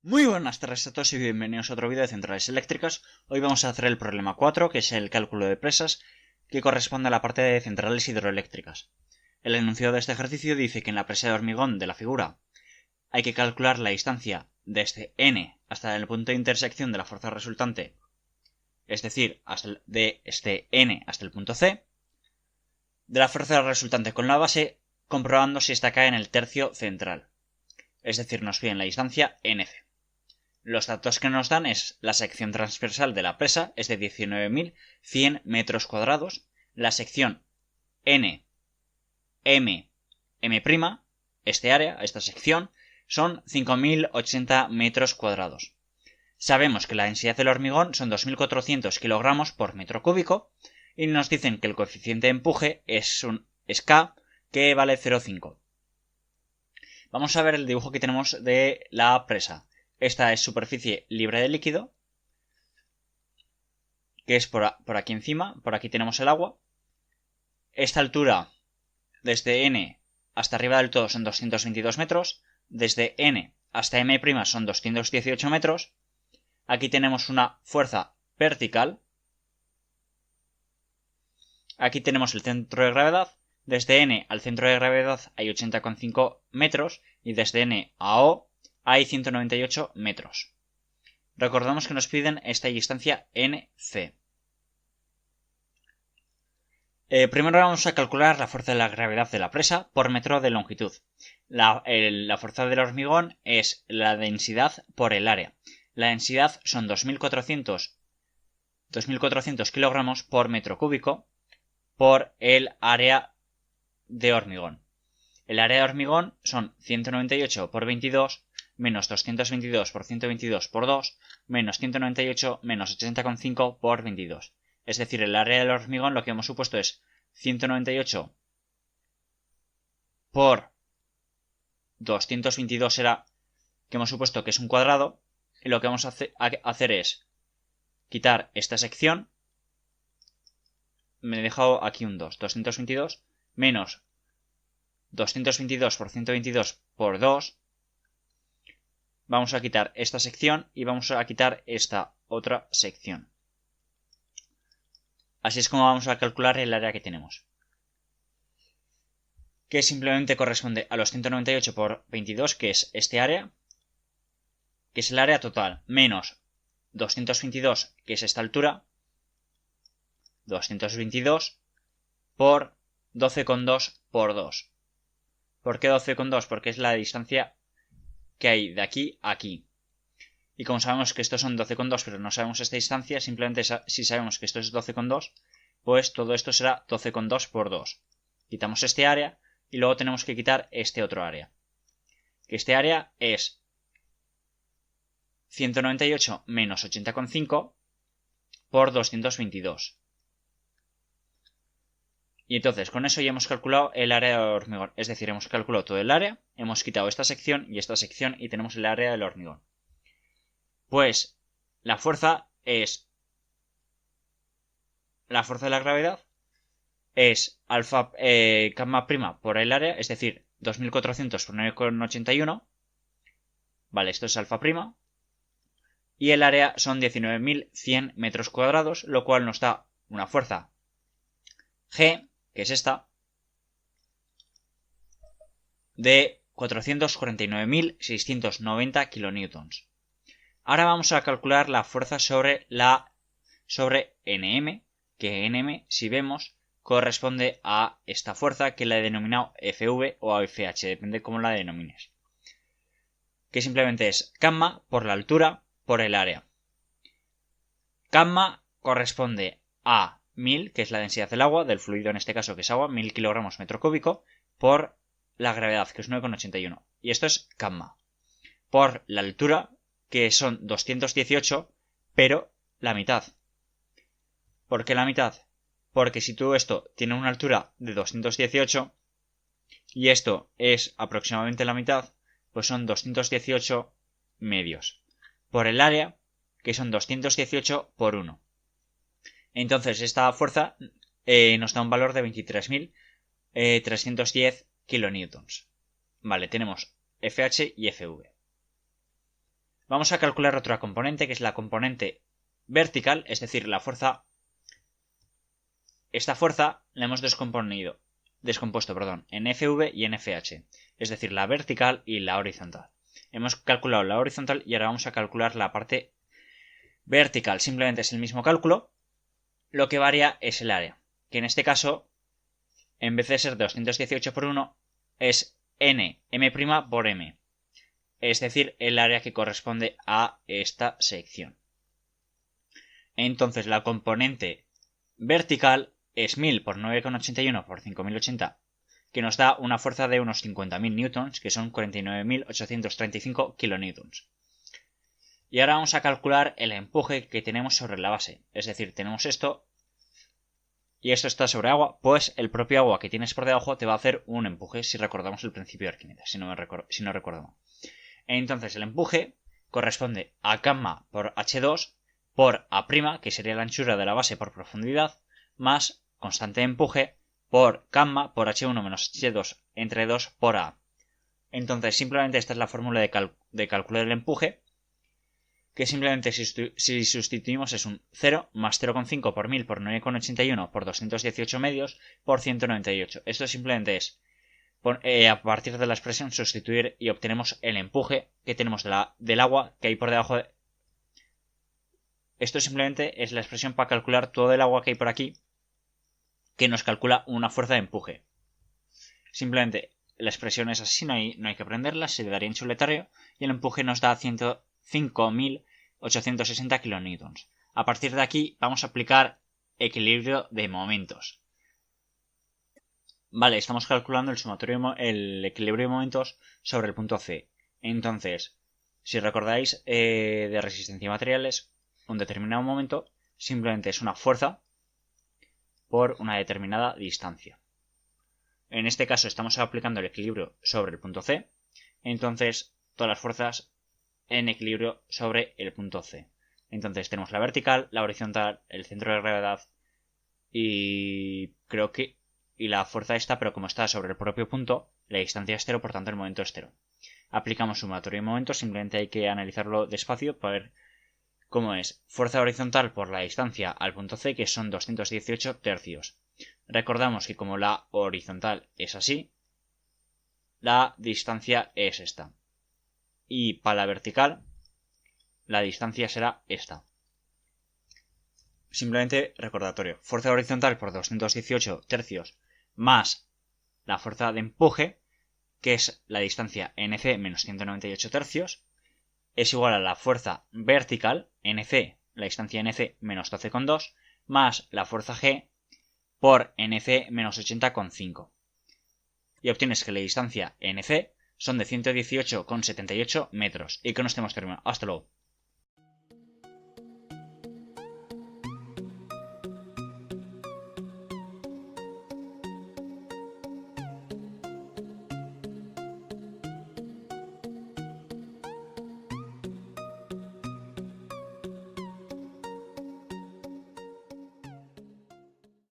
Muy buenas tardes a todos y bienvenidos a otro vídeo de centrales eléctricas. Hoy vamos a hacer el problema 4, que es el cálculo de presas, que corresponde a la parte de centrales hidroeléctricas. El enunciado de este ejercicio dice que en la presa de hormigón de la figura hay que calcular la distancia desde N hasta el punto de intersección de la fuerza resultante, es decir, desde N hasta el punto C, de la fuerza resultante con la base, comprobando si esta cae en el tercio central. Es decir, nos piden la distancia NC. Los datos que nos dan es la sección transversal de la presa, es de 19.100 metros cuadrados, la sección N, M, M', este área, esta sección, son 5.080 metros cuadrados. Sabemos que la densidad del hormigón son 2.400 kilogramos por metro cúbico y nos dicen que el coeficiente de empuje es K, que vale 0,5. Vamos a ver el dibujo que tenemos de la presa. Esta es superficie libre de líquido, que es por aquí encima. Por aquí tenemos el agua. Esta altura, desde N hasta arriba del todo, son 222 metros. Desde N hasta M' son 218 metros. Aquí tenemos una fuerza vertical. Aquí tenemos el centro de gravedad. Desde N al centro de gravedad hay 80,5 metros. Y desde N a O hay 198 metros. Recordamos que nos piden esta distancia NC. Primero vamos a calcular la fuerza de la gravedad de la presa por metro de longitud. La fuerza del hormigón es la densidad por el área. La densidad son 2.400 kilogramos por metro cúbico por el área de hormigón. El área de hormigón son 198 por 22 menos 222 por 122 por 2 menos 198 menos 80,5 por 22. Es decir, el área del hormigón lo que hemos supuesto es 198 por 222 será que hemos supuesto que es un cuadrado, y lo que vamos a hacer es quitar esta sección. Me he dejado aquí un 222 menos 222 por 122 por 2. Vamos a quitar esta sección y vamos a quitar esta otra sección. Así es como vamos a calcular el área que tenemos, que simplemente corresponde a los 198 por 22, que es este área, que es el área total, menos 222, que es esta altura, 222 por 12,2 por 2. ¿Por qué 12,2? Porque es la distancia que hay de aquí a aquí. Y como sabemos que estos son 12,2 pero no sabemos esta distancia, simplemente si sabemos que esto es 12,2, pues todo esto será 12,2 por 2. Quitamos este área y luego tenemos que quitar este otro área. Que este área es 198 menos 80,5 por 222. Y entonces con eso ya hemos calculado el área del hormigón. Es decir, hemos calculado todo el área, hemos quitado esta sección y tenemos el área del hormigón. Pues la fuerza de la gravedad es alfa gamma prima por el área, es decir, 2400 por 9,81. Vale, esto es alfa prima. Y el área son 19.100 metros cuadrados, lo cual nos da una fuerza G, que es esta, de 449.690 kilonewtons. Ahora vamos a calcular la fuerza sobre Nm, que Nm, si vemos, corresponde a esta fuerza que la he denominado Fv o FH, depende cómo la denomines. Que simplemente es gamma por la altura por el área. Gamma corresponde a 1000, que es la densidad del agua, del fluido en este caso, que es agua, 1000 kilogramos metro cúbico, por la gravedad, que es 9,81. Y esto es gamma. Por la altura, que son 218, pero la mitad. ¿Por qué la mitad? Porque si tú esto tiene una altura de 218 y esto es aproximadamente la mitad, pues son 218 medios. Por el área, que son 218 por 1. Entonces esta fuerza nos da un valor de 23.310 kilonewtons. Vale, tenemos FH y FV. Vamos a calcular otra componente, que es la componente vertical, es decir, la fuerza. Esta fuerza la hemos descompuesto, en FV y en FH, es decir, la vertical y la horizontal. Hemos calculado la horizontal y ahora vamos a calcular la parte vertical. Simplemente es el mismo cálculo, lo que varía es el área, que en este caso, en vez de ser 218 por 1, es m' por m. Es decir, el área que corresponde a esta sección. Entonces la componente vertical es 1000 por 9,81 por 5080, que nos da una fuerza de unos 50.000 newtons, que son 49.835 kilonewtons. Y ahora vamos a calcular el empuje que tenemos sobre la base. Es decir, tenemos esto y esto está sobre agua, pues el propio agua que tienes por debajo te va a hacer un empuje, si recordamos el principio de Arquímedes, si no recuerdo mal. Entonces el empuje corresponde a gamma por H2 por A', que sería la anchura de la base por profundidad, más constante de empuje por gamma por H1 menos H2 entre 2 por A. Entonces simplemente esta es la fórmula de cálculo del empuje, que simplemente si sustituimos es un 0 más 0,5 por 1000 por 9,81 por 218 medios por 198. Esto simplemente es a partir de la expresión sustituir y obtenemos el empuje que tenemos del agua que hay por debajo de... Esto simplemente es la expresión para calcular todo el agua que hay por aquí, que nos calcula una fuerza de empuje. Simplemente la expresión es así, no hay que aprenderla, se le daría en chuletario y el empuje nos da 105.860 kilonewtons. A partir de aquí vamos a aplicar equilibrio de momentos. Vale, estamos calculando el equilibrio de momentos sobre el punto C. Entonces, si recordáis de resistencia a materiales, un determinado momento simplemente es una fuerza por una determinada distancia. En este caso estamos aplicando el equilibrio sobre el punto C, entonces todas las fuerzas en equilibrio sobre el punto C. Entonces tenemos la vertical, la horizontal, el centro de gravedad y la fuerza esta, pero como está sobre el propio punto, la distancia es cero, por tanto el momento es cero. Aplicamos sumatorio de momentos, simplemente hay que analizarlo despacio para ver cómo es. Fuerza horizontal por la distancia al punto C, que son 218 tercios. Recordamos que como la horizontal es así, la distancia es esta. Y para la vertical, la distancia será esta. Simplemente recordatorio. Fuerza horizontal por 218 tercios más la fuerza de empuje, que es la distancia NC menos 198 tercios, es igual a la fuerza vertical, NC, la distancia NC menos 12,2, más la fuerza G por NC menos 80,5. Y obtienes que la distancia NC son de 118,78 metros. Y con esto hemos terminado. Hasta luego.